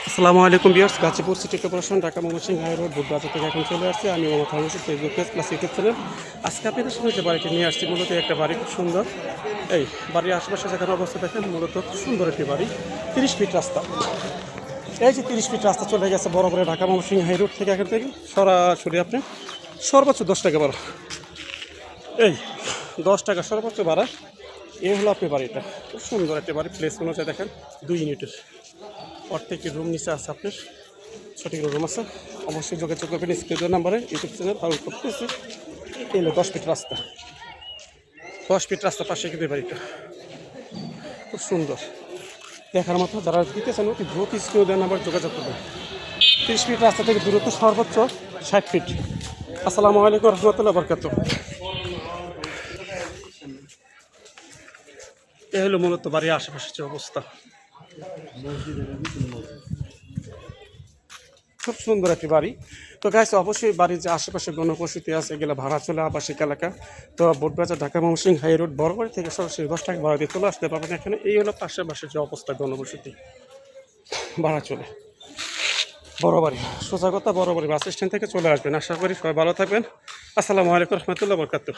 আসসালামু আলাইকুম viewers, Gazipur city corporation Dhaka Mymensingh high road Budhbazar থেকে এখন চলে আসছে। আমি Mohammad Harun Facebook page plus YouTube channel. আজকে আপনাদের সঙ্গে যে বাড়িটি নিয়ে আসছি, মূলত একটা বাড়ি খুব সুন্দর। এই বাড়ির আশেপাশে যেখানে অবস্থা দেখেন, মূলত খুব সুন্দর একটি বাড়ি। 30 ফিট রাস্তা। এই যে 30 ফিট রাস্তা চলে গেছে বরাবর ঢাকা ময়মনসিংহ হাই রোড থেকে, এখান থেকে সরাসরি আপনি সর্বোচ্চ 10 টাকা ভাড়া। এই 10 টাকা সর্বোচ্চ ভাড়া। এই হলো আপনার বাড়িটা। খুব সুন্দর একটা বাড়ি। প্লেস অনুযায়ী দেখেন 2 ইউনিটের প্রত্যেকটি রুম নিচে আছে আপনার, সঠিক রুম আছে। অবশ্যই যোগাযোগ করবেন স্ক্রিনের নাম্বারে, ইউটিউব চ্যানেল ভালো করতেছি। এই হলো 10 ফিট রাস্তা। 10 ফিট রাস্তার পাশে কিন্তু বাড়িটা খুব সুন্দর দেখার মতো। যারা দিতে চান অতি দ্রুত স্ক্রিনের নাম্বার যোগাযোগ করবেন। 30 ফিট রাস্তা থেকে দূরত্ব সর্বোচ্চ 60 ফিট। আসসালামু আলাইকুম রহমতুল্লাহ বরকাতুহ। এই হলো মূলত বাড়ির আশেপাশে যে অবস্থা। খুব সুন্দর একটি বাড়ি। তো গাইস, অবশ্যই বাড়ির যে আশেপাশে গণবসতি আছে, এগুলো ভাড়া চলে আবাসিক এলাকা। তো বোটবাজার ঢাকা ময়মনসিংহ হাই রোড বরাবর থেকে সরাসরি 10 টাকা ভাড়া দিয়ে চলে আসতে পারবেন এখানে। এই হলো পাশে যে অবস্থা, গণবসতি ভাড়া চলে বড় বাড়ি। সোজা কথা, বড় বাড়ি বাস স্ট্যান্ড থেকে চলে আসবেন। আশা করি সবাই ভালো থাকবেন। আসসালামু আলাইকুম রহমতুল্লাহ বরকাতুহ।